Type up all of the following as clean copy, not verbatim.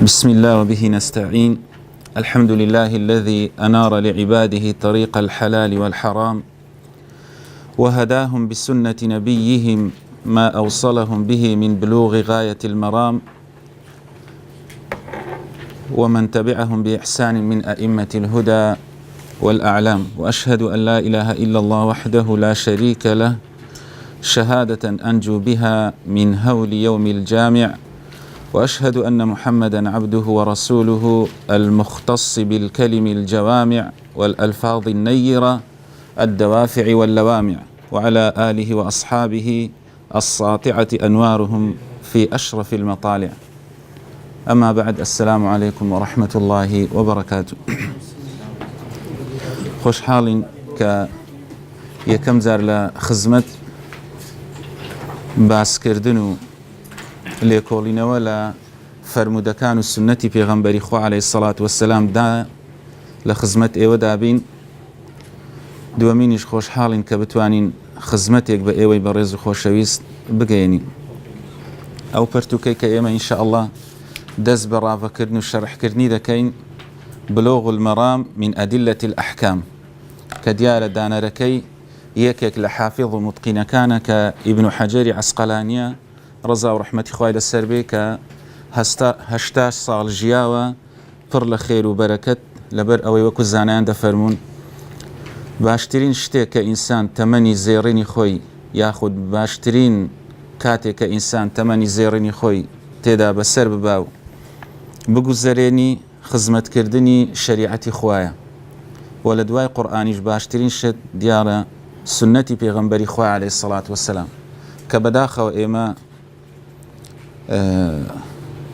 بسم الله وبه نستعين. الحمد لله الذي أنار لعباده طريق الحلال والحرام وهداهم بسنة نبيهم ما أوصلهم به من بلوغ غاية المرام، ومن تبعهم بإحسان من أئمة الهدى والأعلام. وأشهد أن لا إله إلا الله وحده لا شريك له شهادة أنجو بها من هول يوم الجامع، وأشهد أن محمدا عبده ورسوله المختص بالكلم الجوامع والألفاظ النيرة الدوافع واللوامع، وعلى آله وأصحابه الساطعة أنوارهم في أشرف المطالع. أما بعد، السلام عليكم ورحمة الله وبركاته. خوش حال يكم زار لخزمت باسكردن لێکۆڵینەوە لە فەرمودەکان و سنەتی پێغەمبەری خوا عەلەیهی سەڵات وەسەلام دا لە خزمەت ئێوەدا بین. دووەمینیش خۆشحاڵین کە بتوانین خزمەتێک بە ئێوەی بەڕێز و خۆشەویست بگەێنین. ئەو پەرتوکەی کە ئێمە ئینشاءالله دەست بە ڕاوەکردن و شەرحکردنی دەکەین، بلوغ المەرام من ئەدلة الأحکام، کە دیارە دانەرەکەی یەکێک لە حافظ و متقینەکانە کە ئیبن حەجەری عەسقەلانیە ڕەزا و ڕەحمەتی خوای لەسەر بێ، کە 80 ساڵ ژیاوە پڕ لە خێر و بەرەکەت، لەبەر ئەوەی وەکو زانایان دەفەرمون باشترین شتێک کە ئینسان تەمەنی زێڕینی خۆی یاخود باشترین کاتێک کە ئینسان تەمەنی زێڕینی خۆی تێدا بەسەر ببا و بگوزەرێنی خزمەتکردنی شەریعەتی خوایە، و لە دوای قورئانیش باشترین شت دیارە سنەتی پێغەمبەری خوا عەلەیهی سەڵات وەسەلام، کە بەداخەوە ئێمە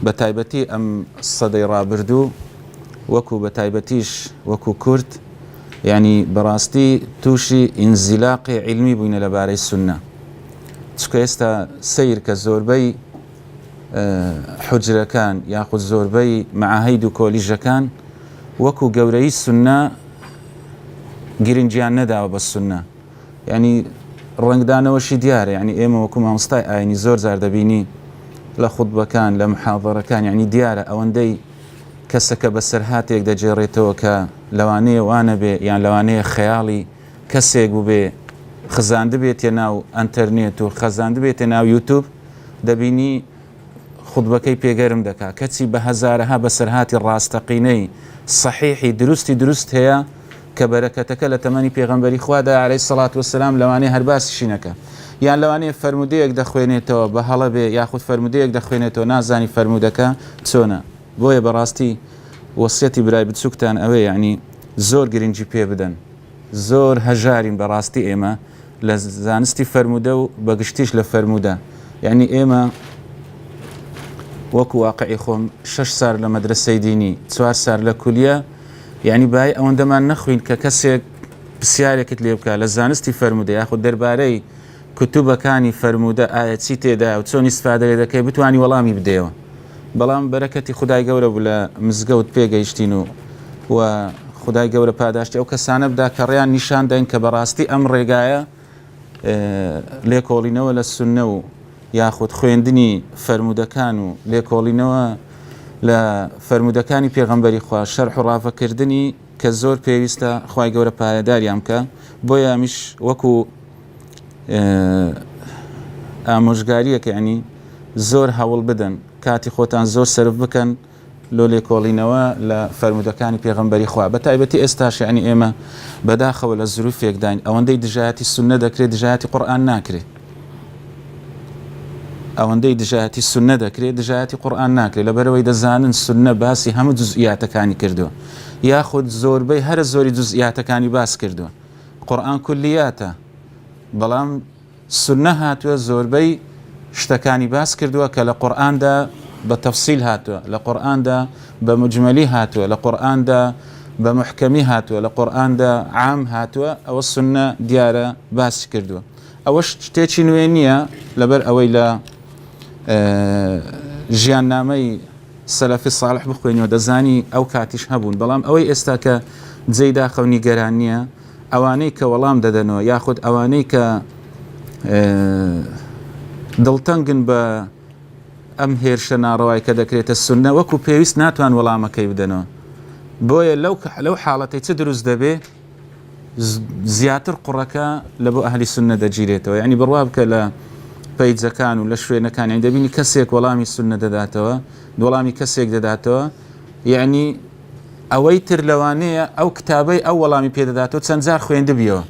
بە تایبەتی ئەم سەدەی ڕابردوو وەکو بە تایبەتیش وەکو کورد، یعنی بەڕاستی تووشی ئینزیلاقی عیلمی بووینە لەبارەی سونە، چکە ئێستا سەیر کە زۆربەی حوجرەکان یاخود زۆربەی مەعاهید و کۆلیژەکان وەکو گەورەی سونە گرنگیان نەداوە بە سونە، یعنی ڕنگدانەوەشی دیارە. یعنی ئێمە وەکو مامۆستای ئاینی زۆر جار دەبینی لە خوتبەکان لە محاضەرەکان، یعنی دیارە ئەوەندەی کەسەکە بەسەرهاتێک دەجێڕێتەوە کە لەوانەیە وانە بێ یان لەوانەیە خەیاڵی کەسێک بووبێ خزاند بێتە ناو ئەنتەرنێت و خەزاند بێتە ناو یوتوب، دەبینی خوتبەکەی پێگەرم دەکا، کەچی بە هەزارەها بەسەرهاتی ڕاستەقینەی سەحیحی دروست هەیە کە بەرەکەتەکە لە تەمەنی پێغەمبەری خوادا عەلەیهی سەڵات وەسەلام لەوانەیە هەر باسیشی نەکە، یان لەوانەیە فەرمودەیەک دەخوێنێتەوە بە هەڵە بێ یاخود فەرمودەیەک دەخوێنێتەوە نازانی فەرمودەکە چۆنە. بۆیە بەڕاستی وەسیەتی برای بچووکتان ئەوەیە، یعنی زۆر گرنگی پێ بدەن، زۆر هەژارین بەڕاستی ئێمە لە زانستی فەرمودە و بەگشتیش لە فەرمودە. یعنی ئێمە وەکو واقعی خۆم 6 سال لە مەدرسەی دینی، 4 سال لە کولیە، یعنی بای ئەوەندەمان نەخوین کە کەسێک پرسیارێکت لێ بکە لە زانستی فەرمودە یاخود دەربارەی کتوبەکانی فەرمودە ئایا چی تێدا و چۆن ئیسفادە لێ دەکەی بتوانی وەڵامی بدەیەوە. بەڵام بەرەکەتی خودای گەورە بوو لە مزگەوت پێگەیشتین و خودای گەورە پاداشتی ئەو کەسانە بدا کە ڕێیان نیشان داین کە بەڕاستی ئەم ڕێگایە لێکۆڵینەوە لە سونە و یاخود خوێندنی فەرمودەکان و لێکۆڵینەوە لە فەرمودەکانی پێغەمبەری خوا شەرح و ڕافەکردنی کە زۆر پێویستە خوای گەورە پایەداریان بکە. بۆیە ئەمیش وەکو ئامۆژگاریەکە، یعنی زۆر هەوڵ بدەن کاتی خۆتان زۆر سرف بکەن لۆ لێکۆڵینەوە لە فەرمودەکانی پێغەمبەری خوا. بە تایبەتی ئێستاش یعنی ئێمە بەداخەوە لە زروفێک داین، ئەوەندەی دژایەتی سونە دەکرێت دژایەتی قورئان ناکرێت، ئەوەندەی دژایەتی سونە دەکرێت دژایەتی قورئان ناکرێت، لەبەرەوەی دەزانن سونە باسی هەموو جزئیاتەکانی کردووە، یاخود زۆربەی هەرە زۆری جزئیاتەکانی باس کردووە. قورئان کولیاتە، بەڵام سونە هاتووە زۆربەی شتەکانی باس کردووە کە لە قورئاندا بە تەفسیل هاتووە، لە قورئاندا بە مجمەلی هاتووە، لە قورئاندا بە محکەمی هاتووە، لە قورئاندا عام هاتووە. ئەوە سونە دیارە باسی کردووە. ئەوەش شتێکی نوێ نییە، لەبەر ئەوەی لە ژیان نامەی سەلەفی ساڵح بخوێنیەوە دەزانی ئەو کاتیش هەبوون. بەڵام ئەوەی ئێستا کە جێی داخەونی گەران نییە، ئەوانەی کە وەڵام دەدەنەوە یاخود ئەوانەی کە دڵتەنگن بە ئەم هێرشە ناڕەوای کە دەکرێتە سونە وەکو پێویست ناتوان وەڵامەکەی بدەنەوە. بۆیە لەو حاڵەتەی چ دروست دەبێ زیاتر قوڕەکە لە بۆ ئەهلی سونە دەگیرێتەوە. یعنی بڕوا بکە لە پەیجەکان و لە شوێنەکانی دەبینی کەسێک وەڵامی سونە دەداتەوە، وەڵامی کەسێک دەداتەوە، یعنی ئەوەی تر لەوانەیە ئەو کتابەی ئەو وەڵامی پێدەداتەوە چەند جار خوێندە بیەوە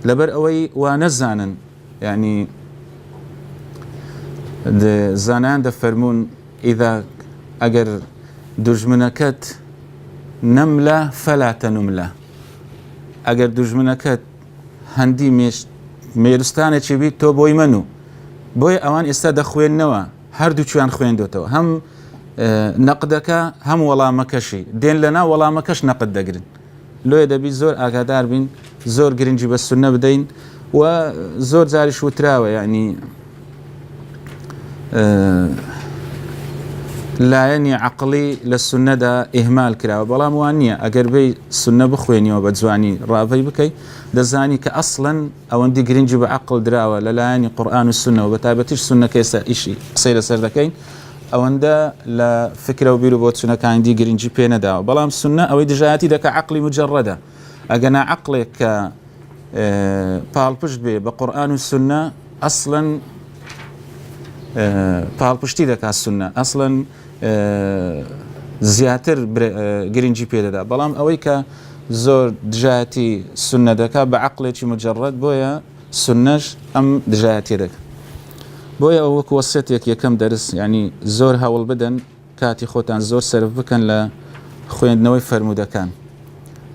لەبەر ئەوەی وا نەزانن. یعنی زانان دەفەرمونون ئیذا ئەگەر دوژمنەکەت نەملە فەلا تەنوملە، ئەگەر دوژمنەکەت هەندی مێرستانێکی بیت تۆ بۆی من و بۆیە ئەوان ئێستا دەخوێننەوە هەردووچیان خوێندوتەوە، هەم نەقدەکە هەم وەڵامەکەشی دێن لەنا وەڵامەکەش نەقد دەگرن. لۆیە دەبی زۆر ئاگادار بین، زۆر گرنگی بە سونە بدەین و زۆر جاریش وتراوە یعنی لایەنی عەقڵی لە سونەدا ئیهمال کراوە، بەڵام وان نییە. ئەگەر بێ سونە بخوێنیەوە بە جوانی ڕاوەی بکەیت دەزانی کە ئەسڵەن ئەوەندی گرنگی بە عەقڵ دراوە لە لایەنی قورئان و سونە و بە تایبەتیش سونەکە ئێستا ئیشی قسەی لەسەر دەکەین، ئەوەندە لە فکرە و بیر و بۆچوونەکانی گرنگی پێ نەداوە. بەڵام سونە ئەوەی دژایەتی دەکە عەقڵی مجەڕەدە. ئەگەنا عەقڵێک کە پاڵپشت بێ بە قورئان و سونە ئەسڵەن پاڵپشتی دەکات سونە، ئەسڵەن زیاتر گرنگی پێدەدا. بەڵام ئەوەی کە زۆر دژایەتی سونە دەکات بە عەقڵێکی مجەڕەد، بۆیە سونەش ئەم دژایەتی دەکات. بۆیە ئەو وەکو وەسیەتێک یەکەم دەرس، ینی زۆر هەوڵ بدەن کاتی خۆتان زۆر سەرف بکەن لە خوێندنەوەی فەرمودەکان.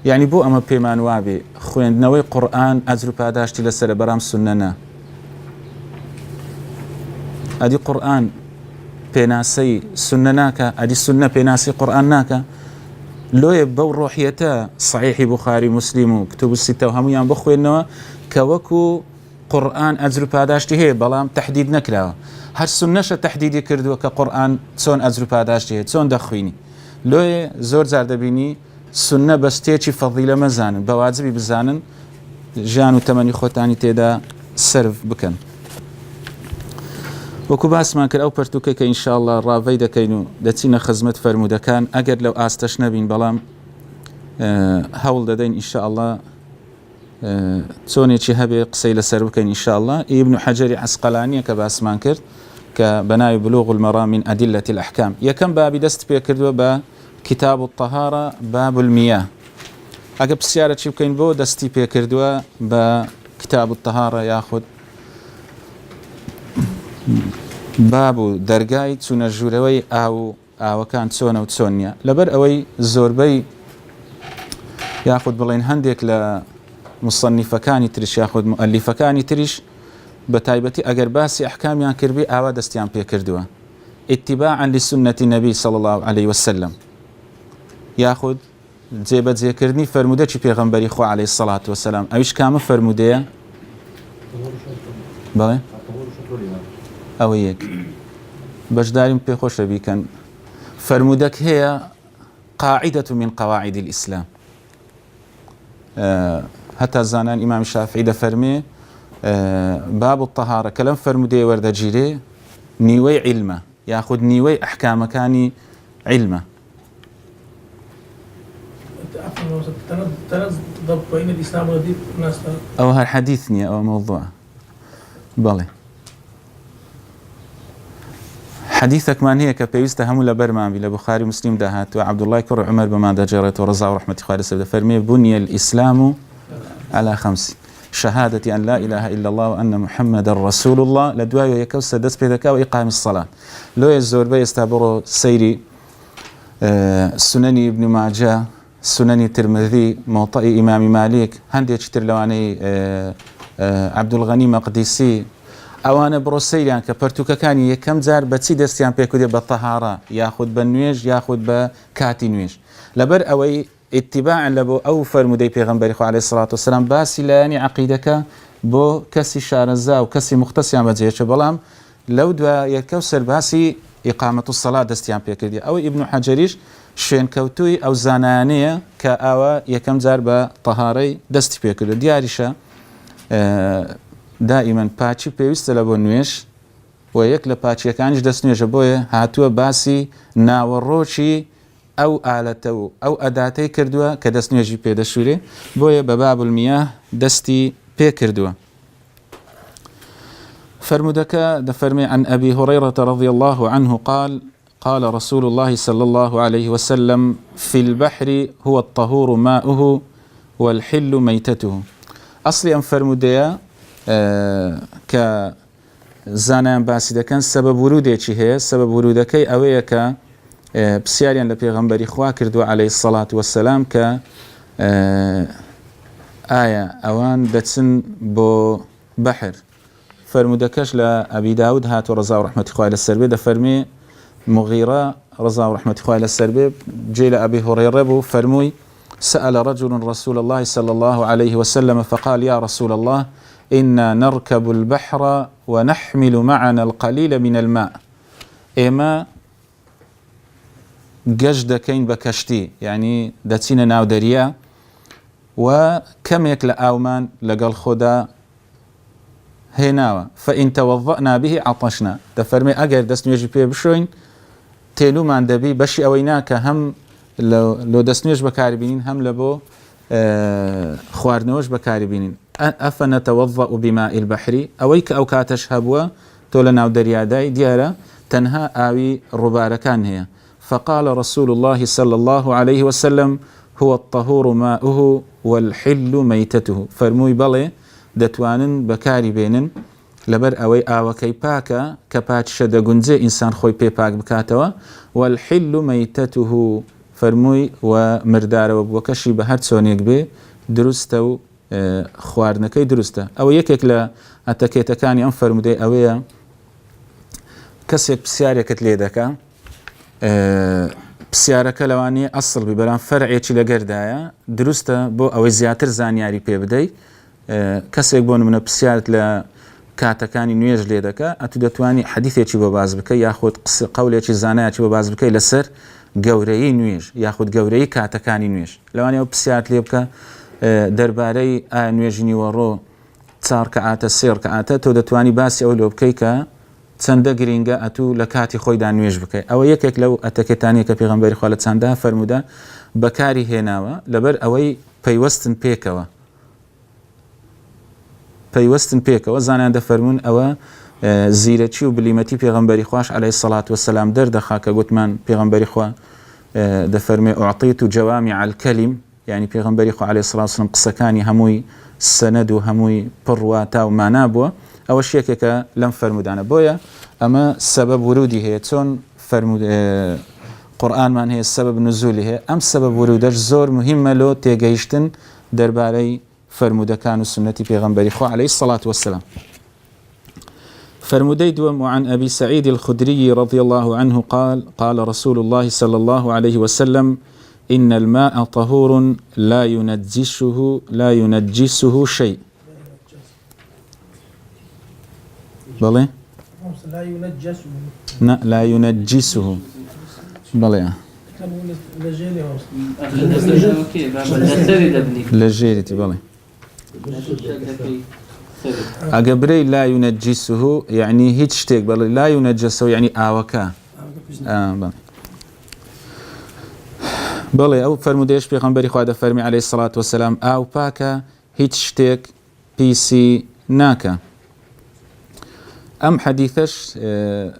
یعنی بۆ ئەمە پێمان وابێ خوێندنەوەی قورئان ئەجر و پاداشتی لەسەرە بەرام سونە نا. ئەدی قورئان پێناسەی سونە ناکە، ئەدی سونە پێناسی قورئان ناکە. لۆیە بەو ڕۆحیەتە صحیحی بوخاری موسلیم و کتوب السیتە و هەمویان بخوێنەوە کە وەکو قورئان ئەجر و پاداشتی هەیە بەڵام تەحدید نەکراوە. هەر سونەشە تەحدیدی کردووە کە قورئان چۆن ئەجر و پاداشتی هەیە، چۆن دەخوێنی. لۆیە زۆر جار دەبینی سونە بە شتێکی فەضیلە مەزانن، بە واجبی بزانن، ژیان و تەمەنی خۆتانی تێدا سەرف بکەن. وەکو باسمان کرد ئەو پەرتوکەی کە ئینشاءڵڵا ڕاوەی دەکەین و دەچینە خزمەت فەرمودەکان، ئەگەر لەو ئاستەش نەبین بەڵام هەوڵ دەدەین ئینشاءڵڵا چۆنێکی هەبێ قسەی لەسەر بکەین ئینشاءڵڵا. ئیبن حەجەری عەسقەلانیە کە باسمان کرد کە بەناوی بلوغ المەرام من ئەدلة الأحکام، یەکەم بابی دەست پێ کردووە بە کتاب الطهارة باب المياه. ئەگە پرسیارە چی بکەین بۆ دەستی پێ کردووە بە کتاب الطهارة یاخود باب و دەرگای چوونە ژوورەوەی ئاوەکان چۆنە و چۆن نییە. لەبەر ئەوەی زۆربەی یاخود بڵێن هەندێک لە مصنفەکانی تریش یاخود مؤلفەکانی تریش بە تایبەتی ئەگەر باسی ئەحکامیان کردبێ ئاوا دەستیان پێ کردووە اتباعا لسنة النبي صلى الله عليه وسلم، یاخود جێبەجێکردنی فەرمودەی پێغەمبەری خوا عليه الصلاة والسلام. ئەویش کامە فەرمودەیە؟ بەڵێ ئەوە یەک بەشداریم پێخۆشە بیکەن. فەرمودەک هەیە قاعدة من قواعد الإسلام. هەتا زانان ئیمام شافعی دەفەرمێ باب الطهارة کە لەم فەرمودەیە وەردەگیرێ نیوەی عیلمە یاخود نیوەی ئەحکامەکانی عیلمە. ئەو هەر حەدیث نییە، ئەوە مەوضوعە. بەڵێ حەدیثێکمان هەیە کە پێویستە هەموو لە بەرمانبی لە بوخاری مسلیم داهاتوە. عەبدوڵڵای کوڕی عومەر بەمان دەجێڕێتەوە ڕەزا و ڕەحمەتی خوا لەسەر دەفەرمێ بني الإسلام على 5 شهادة أن لا إله إلا الله وأن محمد رسول الله لدواء يكوس دس بيدكا وإقام الصلاة. لو يزور بي استعبروا سيري سنني ابن ماجه، سنني الترمذي، موطئ إمام مالك، هندي يشتر لواني عبد الغني مقدسي، ئەوانە بڕۆ سەیریان کە پەرتوکەکانی یەکەم جار بە چی دەستیان پێکودێ بە تەهارە یاخود بە نوێژ یاخود بە کاتی نوێژ. لەبەر ئەوەی اتباعا لە بۆ ئەو فەرمودەی پێغەمبەری خوا عەلەیهی سڵات وسەلام باسی لایەنی عەقیدەکە بۆ کەسی شارەزا و کەسی مختەسیان بەجێچێ، بەڵام لەو دوایە کەوسەر باسی ئیقامەت السەڵات دەستیان پێکردی. ئەوەی ئیبن حەجەریش شوێنکەوتووی ئەو زانایانەیە کە ئاوا یەکەم جار بە تەهارەی دەستی پێکردو. دیاریشە دائیمەن پاچی پێویستە لە بۆ نوێش و یەک لە پاچیەکانیش دەستنوێژە بۆیە هاتووە باسی ناوەڕۆکی ئەو ئالەتە و ئەو ئەداتەی کردووە کە دەستنوێژی پێدەشورێ بۆیە بە باب المیاه دەستی پێ کردووە. فرمودك دفرمي عن أبي هريرة رضي الله عنه قال رسول الله صلى الله عليه وسلم في البحر هو الطهور ماؤه والحل ميتته. أصلي أم فرموديا كزانان باسي كان سبب ورودي هي سبب ورودكي أويا ك بسياريا لبيغمبري خوا كردو عليه الصلاة والسلام ك آية أوان دتسن بو بحر. فرمودكش لأبي داود هات ورزا ورحمة خواه للسربي دفرمي مغيرة رزا ورحمة خواه للسربي جيل أبي هريرة فرموي سأل رجل رسول الله صلى الله عليه وسلم فقال يا رسول الله إنا نركب البحر ونحمل معنا القليل من الماء. إما ججدكين بكشتي يعني دتسين ناو دريا وكم يكلا أومان لقال خدا هێناوە فإن توضأنا به عطشنا دەفەرمێ ئەگەر دەستنوێژی پێ بشۆین تێنومان دەبی بەشی ئەوەی ناکە هەم لۆ دەستنوێژ بەکاربینین هەم لە بۆ خواردنەوەش بەکاربینین. ئەفەنەتەوەضأ بماء البحر ئەوەی کە ئەو کاتەش هەبووە تۆ لە ناو دەریادای دیارە تەنها ئاوی ڕووبارەکان هەیە. فقال رسول الله صلى الله عليه وسلم هو الطهور ماؤه والحل ميتته. فەرمووی بەڵێ دەتوانن بەکاری بێنن لەبەر ئەوەی ئاوەکەی پاکە کە پاچشە دەگونجێ ئینسان خۆی پێ پاک بکاتەوە والحل ميتته فەرمووی و مردارەوە بووەکەشی بە هەر چۆنێک بێ دروستە و خواردنەکەی دروستە. ئەوە یەکێک لە ئەتەکێتەکانی ئەم فەرمودەی ئەوەیە کەسێک پرسیارێکت لێ دەکا پرسیارەکە لەوانەیە ئەسڵ بی بەڵام فەرعێکی لەگەردایە دروستە بۆ ئەوەی زیاتر زانیاری پێ بدەیت. کەسێک بۆ نمونە پرسیارت لە کاتەکانی نوێژ لێ دەکە ئەتو دەتوانی حەدیثێکی بۆ باز بکەی یاخود قەولێکی زانایەکی بۆ باز بکەی لەسەر گەورەی نوێژ یاخود گەورەی کاتەکانی نوێژ. لەوانەیە پرسیارت لێ بکە دەربارەی ئایا نوێژی نیوەڕۆ 4 ڕکعاتە 3 ڕکعاتە تۆ دەتوانی باسی ئەو لۆ بکەی کە چەندە گرینگە ئەتوو لە کاتی خۆیدا نوێژ بکەی. ئەوە یەکێک لەو ئەتەکێتانەیە کە پێغەمبەری خوا لە چەندە فەرموودا بەکاری هێناوە لەبەر ئەوەی پەیوەستن پێکەوە زانیان دەفەرمون ئەوە زیرەکی و بلیمەتی پێغەمبەری خوش عەلەیهی السەڵات وەسەلام دەردەخا کە گوتمان پێغەمبەری خوا دەفەرمێ ئوعطیت جەوامیع الکەلیم یعنی پێغەمبەری خوا عەلەیهی السەڵات وەسەلام قسەکانی هەمووی سەنەد و هەمووی پڕ واتا و مانا بووە. ئەوەش یەکێکە لەم فەرمودانە بۆیە ئەمە سەبەب ورودی هەیە چۆن قورئانمان هەیە سەبەب نزولی هەیە ئەم سەبەب ورودەش زۆر مهمە لۆ تێگەیشتن دەربارەی فرمودكان السنة پیغمبر خو عليه الصلاة والسلام. فرمودي دوم عن أبي سعيد الخدري رضي الله عنه قال رسول الله صلى الله عليه وسلم إن الماء طهور لا ينجسه شيء. بلى لا ينجسه بلى لجيرتي بلى أقبري لا ينجسه يعني هيك شتيك بل لا ينجسه يعني آوكا بلى أو فرموديش بيغمبري خواده فرمي عليه الصلاة والسلام آو باكا هيك شتيك بيسي ناكا. أم حديثش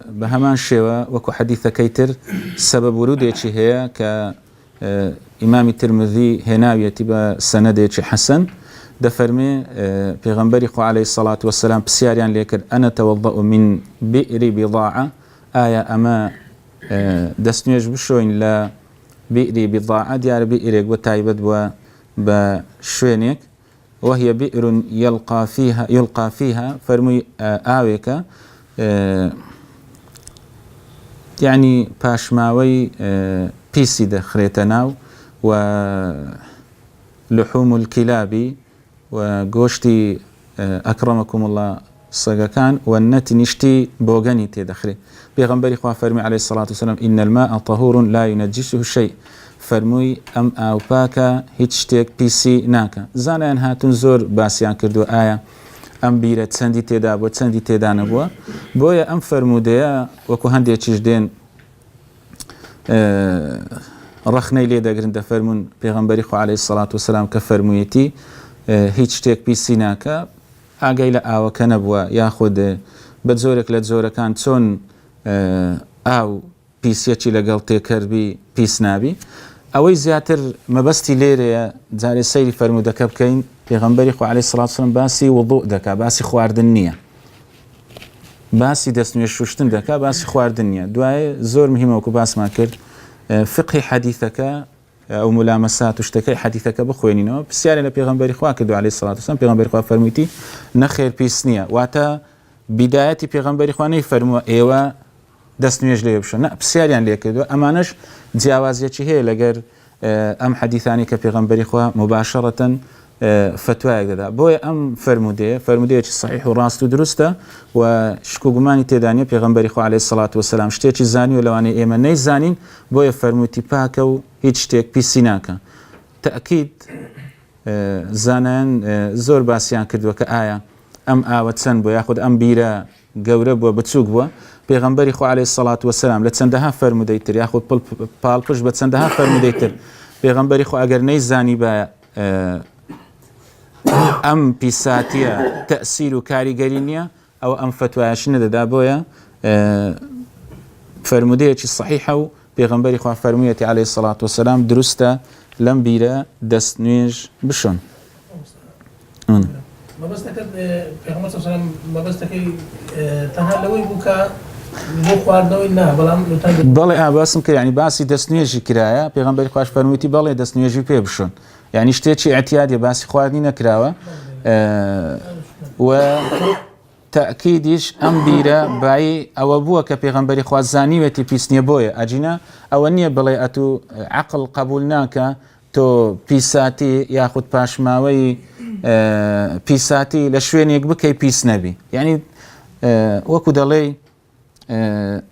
بهمان شوا وكو حديث كيتر سبب وروديش هي كإمام الترمذي هناوية تبا سنديش حسن دفرمي پیغمبری خو علیه الصلاة والسلام بسیاریان لیکر أنا توضأ من بئر بضاعة آية أما دستنيج بشوين لا بئر بضاعة ديار بئرك وتايبد بشوينك وهي بئر يلقى فيها فرمي آويك يعني باشماوي بيسي دخريتناو ولحوم الكلاب وگۆشتی ئەکرەمەکوم الله سەگەکان والنەتی نیشتی بۆگەنی تێدەخرێ. پێغەمبەری خوا فەرمی عەلەیهی السەڵاتو وەسەلام إن الماء طهور لا ينجسه شيء. فەرمووی ئەم ئاو پاکە هیچ شتێک پیسی ناکە. زانایان هاتون زۆر باسییان کردو ئایا ئەم بیرە چەندی تێدا بۆ چەندی تێدا نەبووە بۆیە ئەم فەرمودەیە وەکو هەندێکیش دێن ڕەخنەی لێ دەگرن دەفەرمون پێغەمبەری خوا عەلەیهی سەڵات وسەلام کە فەرموویەتی هیچ شتێک پیسی ناکە ئاگای لە ئاوەکە نەبووە یاخود بە جۆرێک لە جۆرەکان چۆن ئاو پیسەکی لەگەڵ تێکەربی پیس نابی ئەوەی زیاتر مەبەستی لێرەیە جارێ سەیری فەرمودەکە بکەین پێغەمبەری خوا عەلەیهی سەڵات وسەلام باسی وضوء دەکا باسی خواردن نییە باسی دەستنوێ شوشتن دەکا باسی خواردن نییە دوایە زۆر مهمە وەکو باسمان کرد فقهی حەدیثەکە ئەو مولامەسات و شتەکەی حەدیثەکە بخوێنینەوە پرسیارێ لە پێغەمبەری خوا کردو عەلەیهی سەڵات وسەلام پێغەمبەری خوا فەرموویەتی نەخێر پیس نییە واتە بیدایەتی پێغەمبەری خوا نەیفەرمووە ئێوە دەستنوێژ لێ بشن پرسیاریان لێ کردووە ئەمانەش جیاوازیەکی هەیە لەگەر ئەم حەدیثانی کە پێغەمبەری خوا مباشەرەتەن فتوایەک دەدا بۆیە ئەم فەرمودەیەکی صحیح و ڕاست و دروستە و شک و گومانی تێدانە پێغەمبەری خوا عەلەیهی سەڵات وسەلام شتێکی زانی و لەوانەیە ئێمە نەیزانین بۆیە فەرمووتی پاکە و هیچ شتێک پیسی ناکە تەئکید زانایان زۆر باسییان کردووە کە ئایا ئەم ئاوە چەند بووە یاخود ئەم بیرە گەورە بووە بچووک بووە پێغەمبەری خوا عەلەیهی سەڵات وسەلام لە چەندەها فەرمودەی تر یاخود پاڵپشت بە چەندەها فەرمودەی تر پێغەمبەری خوا ئەگەر نەیزانی بە ئەم پیساتیە تەئسیر و کاریگەری نییە ئەو ئەم فتوایەش نەدەدا بۆیە فەرمودەیەکی صحیحە و پێغەمبەری خوا فەرموویەتی عەلەیهی سەڵات وسەلام دروستە لەم بیرە دەستنوێژ بشۆن مەبەستەکە پێغەمبەر صلی الله علیه و سلم مەبەستەکەی تەنها لەوەی بوو کە بۆ خواردنەوەی نا بەڵام بەڵێ باسم کرد یعنی باسی دەستنوێژی کرایە پێغەمبەری خوش فەرموویەتی بەڵێ دەستنوێژی پێ بشۆن یعنی شتێکی ئەتیادێ باسی خواردنی نەکراوە و تەئکیدیش ئەم بیرە بای ئەوە بووە کە پێغەمبەری خوا زانیوێتی پیس نییە بۆیە ئەجینە ئەوە نییە بڵێ ئەتو عەقڵ قبول ناکە تۆ پیساتی یاخود پاشماوەی پیساتی لە شوێنێک بکەی پیس نەبی یعنی وەکو دەڵێ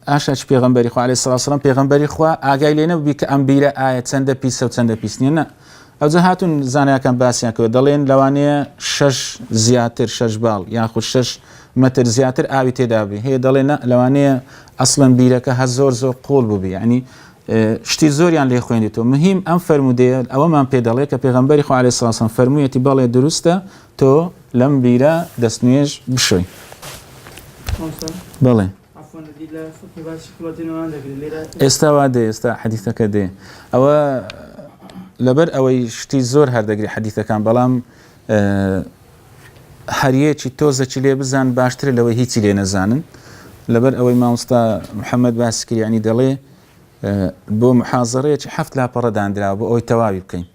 ئاشاش پێغەمبەری خوا عەلەیهی سەڵات وسەلام پێغەمبەری خوا ئاگای لێ نەبووی کە ئەم بیرە ئایا چەندە پیسە و چەندە پیس نییە نە ئەوجا هاتون زانایەکان باسییان کردوە دەڵێن لەوانەیە 6 زیاتر 6 باڵ یاخود 6 مەتر زیاتر ئاوی تێدابی هەیە دەڵێن لەوانەیە ئەسڵەن بیرەکە هە زۆر قوڵ بووبی یعنی شتی زۆریان لێ خوێندێتەوە مهم ئەم فەرمودەیە ئەوەمان پێ دەڵێ کە پێغەمبەری خوا عەلەیهی سەڵات وسەلام فەرموویەتی بەڵێ دروستە تۆ لەم بیرە دەستنوێژ بشۆی بەڵێ ئێستا وا دێ ئێستا حەدیثەکە دێ ئەوە لەبەر ئەوەی شتی زۆر هەردەگری حەدیثەکان بەڵام هەریەکی تۆزەکی لێ بزان باشترە لەوەی هیچی لێ نەزانن لەبەر ئەوەی مامۆستا محەممەد باسی کرد یعنی دەڵێ بۆ محازەڕەیەکی 7 لاپەڕە دانراوە بۆ ئەوی تەواوی بکەین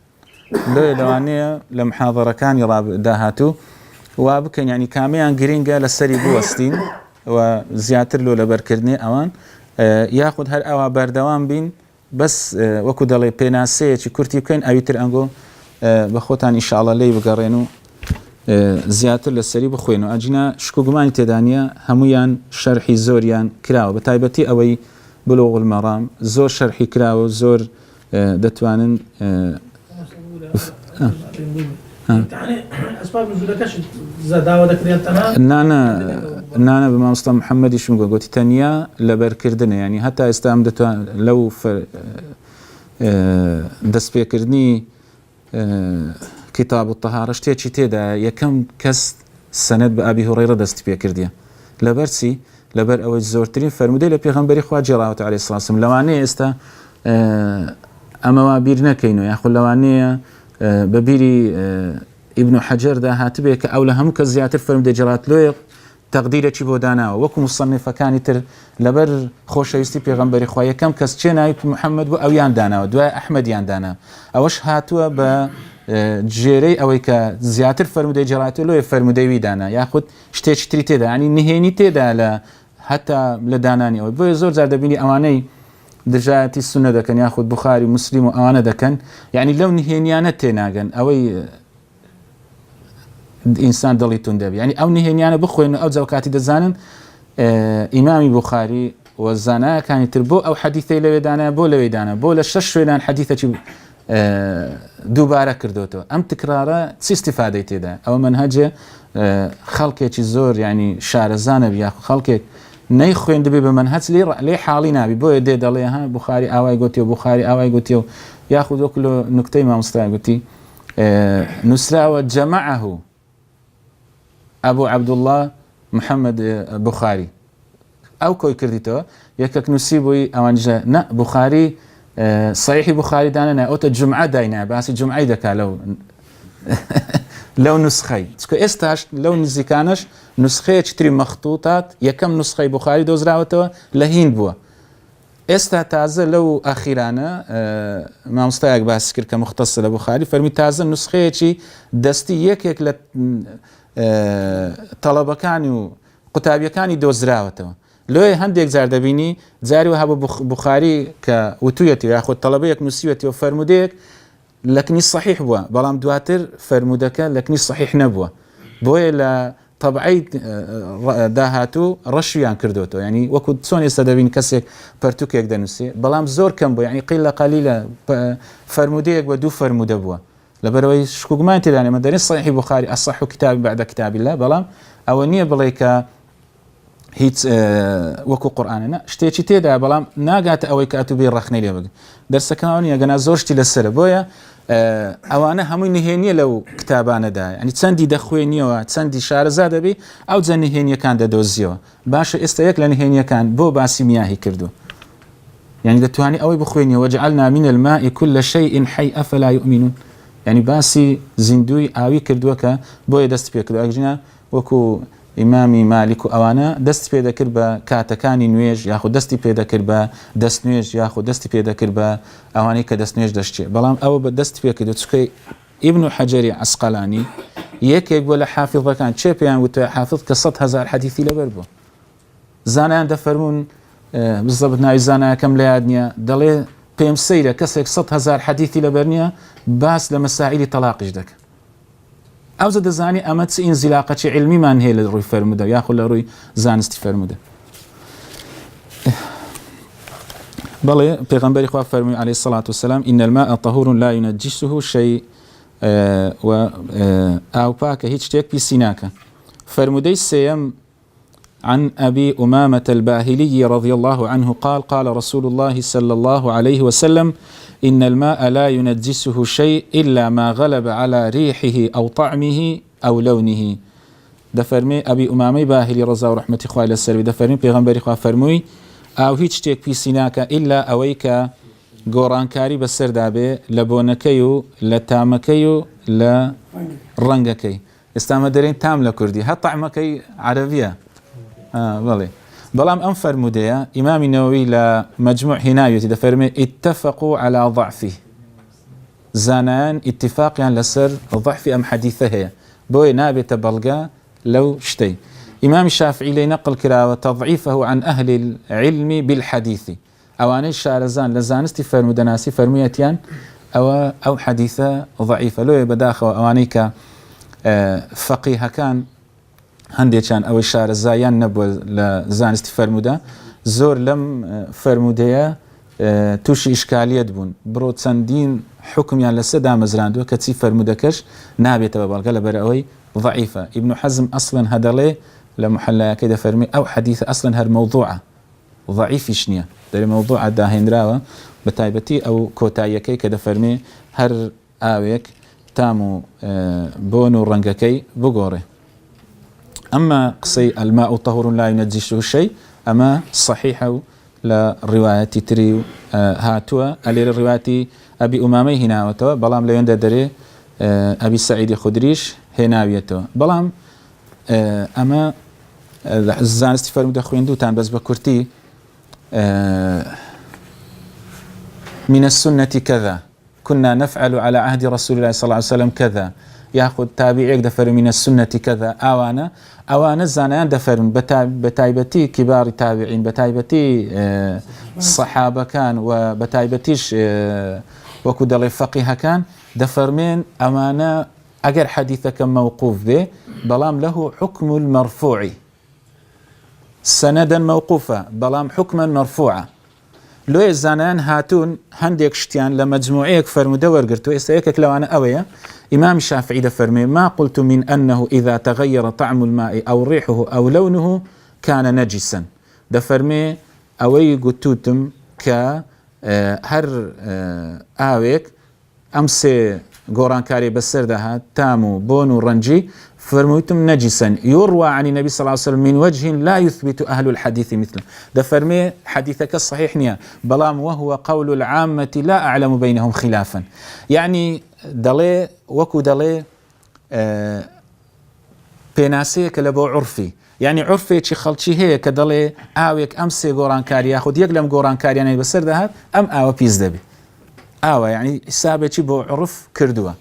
لەوانەیە لە محاضەڕەکانی داهاتوو وا بکەین ینی کامیان گرینگە لەسەری بوەستین و زیاتر لۆ لەبەرکردنی ئەوان یاخود هەر ئەوە بەردەوام بین بەس وەکو دەڵێ پێناسەیەکی کورتی بکەین ئەویتر ئەنگۆ بە خۆتان ئیشاڵە لێی بگەڕێن و زیاتر لەسەری بخوێن و ئەجینا شک و گومانی تێدانە هەمویان شەرحی زۆریان کراوە بە تایبەتی ئەوەی بلوغ المەرام زۆر شەرحی کراوە زۆر دەتوانن نانە بە مامۆستا محەممەدیشم گوتی تەنیا لەبەرکردنە ینی هەتا ئێستا ئەم دەتوان لەو دەستپێکردنی کتاب الطهارە شتێکی تێدا یەکەم کەس سەنەد بە ئابی هوڕەیرە دەستی پێکردیە لەبەرچی لەبەر ئەوەی زۆرترین فەرمودەی لە پێغەمبەری خوا جێڕاوەتە عەلەیهی سەڵات وسەلام لەوانەیە ئێستا ئەمەوا بیر نەکەینەوە یاخود لەوانەیە بە بیری ئیبن حەجەردا هاتبێ کە ئەو لە هەموو کە زیاتر فەرمودەی جێڕاتلۆیە تەقدیرێکی بۆ داناوە وەکو مصەنیفەکانی تر لەبەر خۆشەویستی پێغەمبەری خوا یەکەم کەس چێ ناوی محەممەد بوو ئەویان داناوە دوای ئەحمەدیان دانا ئەوەش هاتووە بە جێرەی ئەوەی کە زیاتر فەرمودەی جێڕاتلۆیە فەرمودەی دانا یاخود شتێکی تری تێدا ینی نهێنی تێدا لە هەتا لە دانانیەوە بۆیە زۆر جار دەبینی ئەوانەی دژایەتی سونە دەکەن یاخود بوخاری موسلیم و ئەوانە دەکەن یعنی لەو نهێنیانە تێناگەن ئەوەی ئینسان دڵی تون دەبێت ینی ئەو نهێنیانە بخۆین و ئەو جەوکاتی دەزانن ئیمامی بوخاری و زانایەکانی تر بۆ ئەو حەدیثەی لەوێدانە بۆ لەوێدانە بۆ لە 6 شوێنان حەدیثێکی دووبارە کردوتەوە ئەم تکرارە چی استیفادەی تێدا ئەوە منهەجە خەڵکێکی زۆر ینی شارەزانە یا خەڵکێک نەی خوێن دەبێ بە منهەج لێ حاڵی نابی بۆیە دێ دەڵێ ها بوخاری ئاوای گوتی و بوخاری ئاوای گوتی و یاخود وەکو نوکتەی مامۆستا گوتی نووسراوە جەمەعەهو ئەبوو عەبدوڵڵاه محەممەد بوخاری ئەو کۆی کردیتەوە یەکێک نووسی بووی ئەوانجە نە بوخاری صحیحی بوخاری دانە ئەوتە جمعە داینا باسی جمعی دەکا لەو نسخەی چکە ئێستاش لەو نزیکانش نسخەیەکی تری مەختوتات یەکەم نسخەی بوخاری دۆزراوەتەوە لە هیند بووە ئێستا تازە لەو ئاخیرانە مامۆستایەک باسی کرد کە مختص لە بوخاری فەرمی تازە نسخەیەکی دەستی یەکێک لە تەڵەبەکانی و قوتابیەکانی دۆزراوەتەوە لۆی هەندێک جار دەبینی جاری وها بە بوخاری کە وتویەتی یاخۆ تەڵەبەیەک نووسیوەتی و فەرمودەیەک لەکنی صحیح بووە بەڵام دواتر فەرمودەکە لەکنی صحیح نەبووە بۆیە لە طبعی داهاتوو ڕەشیان کردوتەوە ینی وەکو چۆن ئێستا دەبین کەسێک پەرتوکێک دەنووسێ بەڵام زۆر کەم بوو ینی قیل لە قەلیلە فەرمودەیەک بە دوو فەرمودە بووە لەبەرەوەی شکوگمان تێدانێ مەدەنێ صحیح بوخاری ئەصح کتابی بعد کتاب الله بەڵام ئەوە نییە بڵێ کە هیچ وەکو قورئانە شتێکی تێدا بەڵام ناگاتە ئەوەی کە ئەتوبێ ڕەخنەی لێ بگە دەرسەکانی ئەگەنا زۆر شتی لەسرە بۆیە ئەوانە هەمووی نهێنیە لەو کتابانەدا ئەنی چەندی دەخوێنیەوە چەندی شارەزا دەبێ ئەو جە نهێنیەکان دەدۆزیەوە باشە ئێستا یەک لە نهێنیەکان بۆ باسی میاهی کردو یعنی دەتوانی ئەوەی بخوێنی وجعلنا من الماء كل شيء حي أفلا يؤمنون یعنی باسی زیندوی ئاوی کردووە کە بۆیە دەست پێ کردو ئەگژنا وەکو ئیمامی مالیک و ئەوانە دەست پێ دەکرد بە کاتەکانی نوێژ یاخود دەستی پێ دەکرد بە دەست نوێژ یاخود دەستی پێ دەکرد بە ئەوانەی کە دەست نوێژ دەشتێ بەڵام ئەوە بە دەست پێ کردو چکەی ئیبن حەجەری عەسقەلانی یەکێک بۆ لە حافظەکان چێ پێیان وتە حافظ کە 100,000 حەدیثی لەبەر بوو زانایان دەفەرمون بزەبت ناوی زانایەکەم لە یاد نییە دەڵێ پێم سەیرە کەسێک 100,000 حەدیثی لەبەر نییە باس لە مەسائیلی تەلاقیش دەکە ئەو دەزانی ئەمە چ ئینزیلاقەی علمیمان هەیە لە ڕووی فەرمودە یاخود لە ڕووی زانستی فەرمودە بەڵێ پێغەمبەری خوا فەرمووی عەلەیهی الصلاة والسلام إن الماء طهور لا ينجسه شيء و ئاو پاکە هیچ شتێک پیسی ناکە فەرمودەی سێیەم عن أبي أمامة الباهلي رضي الله عنه قال قال رسول الله صلى الله عليه وسلم إن الماء لا ينجسه شيء إلا ما غلب على ريحه أو طعمه أو لونه دفرمي أبي أمامة باهلي رضا ورحمة إخوة إلى السلبي دفرمي بيغنبري إخوة فرموي أو هيج تيك في سيناك إلا أويك گۆڕانکاری بەسەر دابێ لە بۆنەکەی و لە تامەکەی و لە ڕەنگەکەی ئێستامە دەرێن تام لە کوردی هە تەعمەکەی عەرەبیە بەڵێ بەڵام ئەم فەرمودەیە ئیمامی نەوەوی لە مەجموع هێناوێتی دەفەرمێ اتفقوا على ضعفه زانایان اتفاقیان لەسەر ضعفی ئەم حەدیثە هەیە بۆیە نابێتە بەڵگە لەو شتەی ئیمامی شافعی لێی نەقل کراوە تضعیفه عن أهل العلم بالحديث ئەوانەی شارەزان لە زانستی فەرمودەناسی فەرموویەتیان ئەو حەدیثە ضعیفە لۆیە بەداخەوە ئەوانەی کە فەقیهەکان هەندێکیان ئەوەی شارەزایان نەبووە لە زانستی فەرمودە زۆر لەم فەرمودەیە تووشی ئیشکالیەت بوون بڕۆ چەندین حکمیان لەسەر دامەزراندووە کە چی فەرمودەکەش نابێتەوە بەڵگە لەبەر ئەوەی ضعیفە ئیبن حەزم ئەسڵەن هەدەڵێ لە محەلایەکەی دەفەرمی ئەو حەدیثە ئەسڵەن هەر مەوضوعە ضعیفیش نییە دەرێ مەوضوعە داهێنراوە بە تایبەتی ئەو کۆتاییەکەی کە دەفەرمێ هەر ئاوێک تام و بۆن و ڕەنگەکەی بگۆڕێ ئەمما قسەی الماء طهور لا ينجسه شيء ئەمە صحیحە و لە ڕیوایەتی تری و هاتووە ئەلێرە ڕیواەتی ئەبی ئومامەی هێناوەتەوە بەڵام لەوێندا دەرێ ئەبی سەعیدی خودریش هێناویەتەوە بەڵام ئەمە زانستی فەرمودە خوێندووتان بەس بە کورتی من السنة كذا كنا نفعل على عهد رسول الله صلى الله عليه وسلم كذا ياخذ تابعيك دفر من السنة كذا أوانا زانيان دفرون بتايبتي كبار تابعين بتايبتي الصحابة كان وبتايبتيش وكدل فقيه كان دفرمين أمانة أجر حديثك موقوف به بلام له حكم المرفوع سندا موقوفا بلام حكما مرفوعا لۆ زانایان هاتوون هەندێک شتیان لە مەجموعەیەک فرموودە وەرگرتووە ئێستا یەکێک لەوانە ئەوەیە إمام الشافعي دفرمي ما قلت من أنه إذا تغير طعم الماء أو ريحه أو لونه كان نجسا دفرمي أوي قلتوتم ك هر آويك أمسي قوران كاري بسر دهات تامو بونو رنجي فرميتم نجسا يروى عن النبي صلى الله عليه وسلم من وجه لا يثبت أهل الحديث مثله دفرمي حديثك الصحيح نيا بلام وهو قول العامة لا أعلم بينهم خلافا يعني دلي وكو دلي بيناسيك لبو عرفي يعني عرفي شي خلشي هي كدلي آويك أمسي قوران كاري ياخد يقلم قوران كاري يعني بسر دهات أم آوى بيز دبي آوى يعني سابتي بو عرف كردوه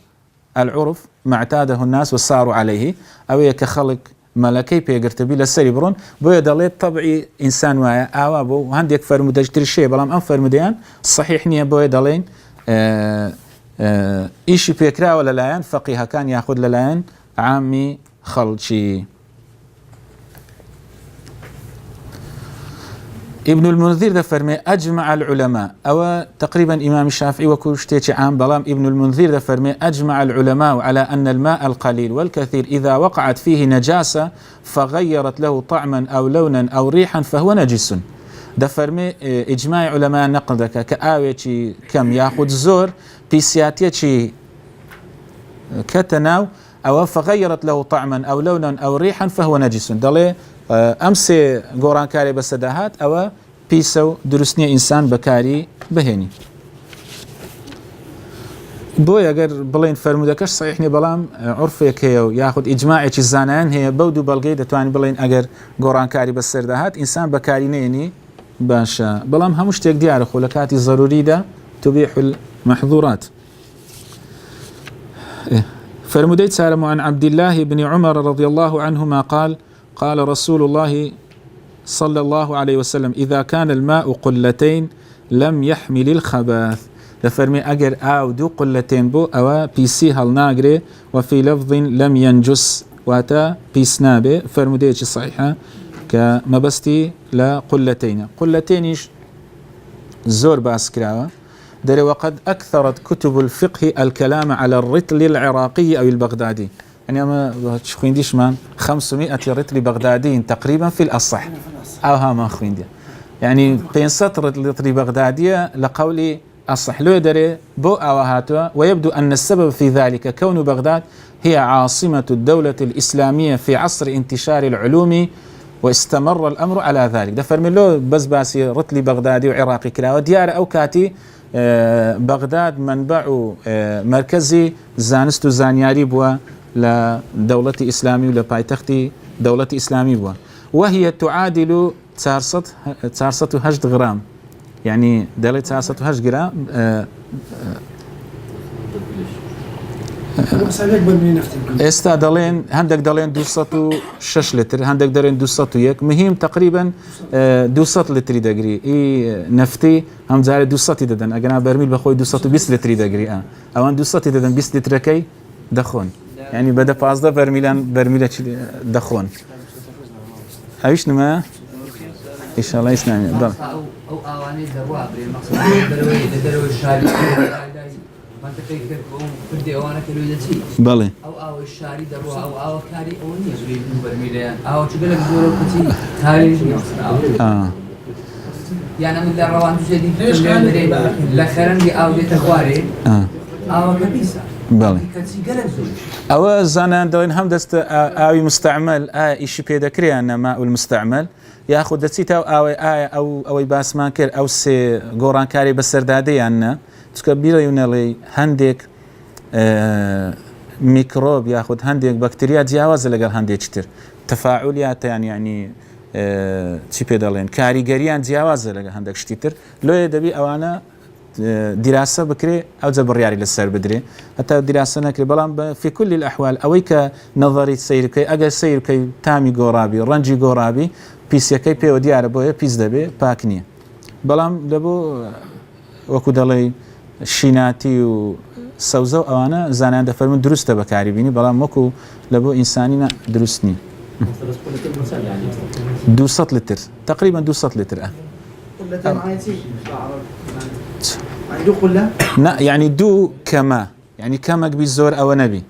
العرف ما اعتاده الناس وصاروا عليه أو كخلق ملكي بيقرتبي للسري برون بو يدلي طبعي إنسان وايا آوى بو وهند يكفر مدجتر الشيء بلام أنفر مديان صحيح نية بو يدلين إيشي بيكرا ولا لاين فقيها كان ياخد للاين عامي خلشي ابن المنذر ده فرمي أجمع العلماء أو تقريبا إمام الشافعي وكوشتيتي عام بلام ابن المنذر ده فرمي أجمع العلماء على أن الماء القليل والكثير إذا وقعت فيه نجاسة فغيرت له طعما أو لونا أو ريحا فهو نجس ده فرمي إجماع علماء نقل ذكا كآويتي كم ياخد زور بيسياتيتي كتناو أو فغيرت له طعما أو لونا أو ريحا فهو نجس دلي أمسي قوران كاري بسداهات أو بيسو درسني إنسان بكاري بهني بوي أجر بلين فرمودكش صحيحني بلام عرفك هي ياخد إجماعي الزانان هي بودو بلغي دتواني بلين أجر قوران كاري بسرداهات إنسان بكاري نيني باشا بلام همش تيك ديار خلكاتي ضروري ده تبيح المحظورات فرموديت سالم عن عبد الله بن عمر رضي الله عنهما قال رسول الله صلى الله عليه وسلم إذا كان الماء قلتين لم يحمل الخباث لفرمي أجر أو دو قلتين بو أو بيسي هالناقري وفي لفظ لم ينجس واتا بيسنابي فرموديتش صحيحة كمبستي لا قلتين زور باسكراوة دري وقد أكثرت كتب الفقه الكلام على الرطل العراقي أو البغدادي يعني ما خوينديش مان 500 رطل بغدادي تقريبا في الأصح أو ها ما خويندي يعني بين سطر رطل بغدادية لقولي أصح لو دري بو أوهاتوا ويبدو أن السبب في ذلك كون بغداد هي عاصمة الدولة الإسلامية في عصر انتشار العلوم واستمر الأمر على ذلك ده فرميلو باسي رطل بغدادي وعراقي كلا وديار أو كاتي بغداد منبع مركزي زانست زانياري بوا لدولة إسلامي ولا بايتختي دولة إسلامي بوا وهي تعادل 408 غرام يعني دولة 408 غرام استا دلين هندك دلين 206 لتر هندك دلين 201 مهم تقريبا 200 لتر دقري اي نفتي هم زاري 200 ددن اجنا برميل بخوي 220 لتر دقري او 200 ددن 20 لتر كي دخون يعني بدا 15 برميل دخون هايش نما ان شاء الله يسمعني ضل او اواني درواب مقصود دروي الشاري منطقي كركم فردي اوانا كيلو يدتي بالي او الشاري دروا او كاري او نيزوي برميليان او تقول لك زورو كتي تاريخ يعني من الروان تجدي لا خرنجي او دي تخواري او كبيسه بالي كتي قلق زوري او زانان دلين هم دست اوي مستعمل ايشي بيدا كريان ماء المستعمل ياخذ دسيتا او باس ماكر او سي قوران كاري بسردادي عنا تكبيرة يونالي هنديك ميكروب ياخذ هنديك بكتيريا جاوز لقال هنديك كتير تفاعليات يعني تشيبيدالين كاريجريان جاوز لقال هنديك كتير لو يدبي اوانا دراسة بكري او زبرياري للسر بدري حتى دراسة نكري بلان في كل الاحوال اويك نظري سيركي اجا سيركي تامي غورابي رنجي غورابي بيسيكي بيو ديار بو بيس دبي باكني بلان دبو وكو دلي شيناتي وسوزو اوانا زانان دفرمون درسته بكاري بيني بلا مكو لبو انسانينا درسني 200 لتر تقريبا 200 لتر قلتين عايزين عنده قلة نا يعني دو كما يعني كما بزور أو نبي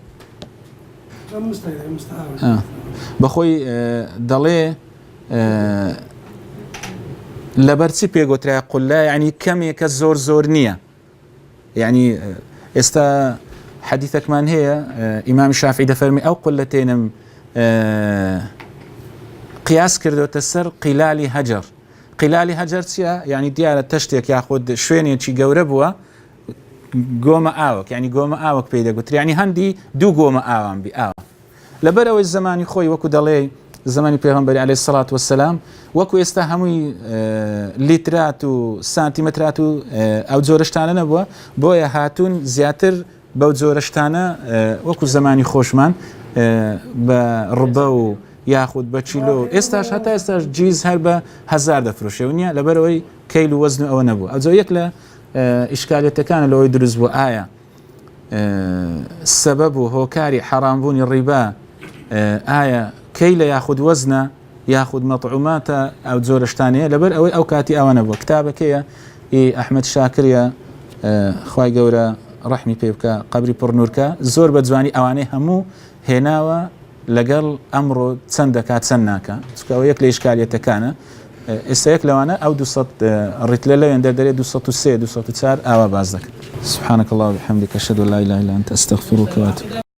مستعار بەخۆی دەڵێ لەبەرچی پێگوترای قولە ینی کەمێکە زۆر نییە ینی ئێستا حەدیثەکمان هەیە ئیمامی شافعی دەفەرمی ئەو قولەتێنم قیاس کردوتە سەر قیلالی هەجر قیلالی هەجر چییە ینی دیارە تەشتێک یاخود شوێنێکی گەورە بووە گۆمە ئاوک ینی گۆمە ئاوک پێی دەگوتر ینی هەندی دوو گۆمە ئاوان بی ئاوە لەبەرەوەی زمانی خۆی وەکو دەڵێ زمانی پێغەمبەری عەلەیهی سەڵات وەسەلام وەکو ئێستا هەمووی لیترات و سانتیمەترات و ئەو جۆرەشتانە نەبووە بۆیە هاتوون زیاتر بەو جۆرەشتانە وەکو زمانی خۆشمان بە ڕبە و یاخود بە چیلۆ ئێستاش هەتا ئێستاش جیز هەر بە 1000 دەفرۆشێ نیە لەبەرەوەی کەیل و وەزن ئەوە نەبوو ئەوجۆ یەک لە ئیشکالێتەکانە لەوەی دروست بوو ئایا سبب و هۆکاری حەرامبوونی ڕیبا ئایا کەیلە یاخود وەزنە یاخود مەطعوماتە ئەو جۆرەشتانەیە لەبەر ئەوەی ئەو کاتی ئەوانە بووە کتابەکەیە ئەحمەد شاکریە خوای گەورە ڕەحمی پێ بکە قەبری پڕنورکە زۆر بە جوانی ئەوانەی هەموو هێناوە لەگەڵ ئەمڕۆ چەند دەکات چەند ناکە چکەوە یەک لە ئیشکالیەتەکانە ئێستا یەک لەوانە ئەو 200 ڕیت لە لەوێن دەردەرێت 203 204 ئاوا باز دەکەن سبحانك الله وبحمدك أشهد أن لا إله إلا أنت أستغفرك وأتوب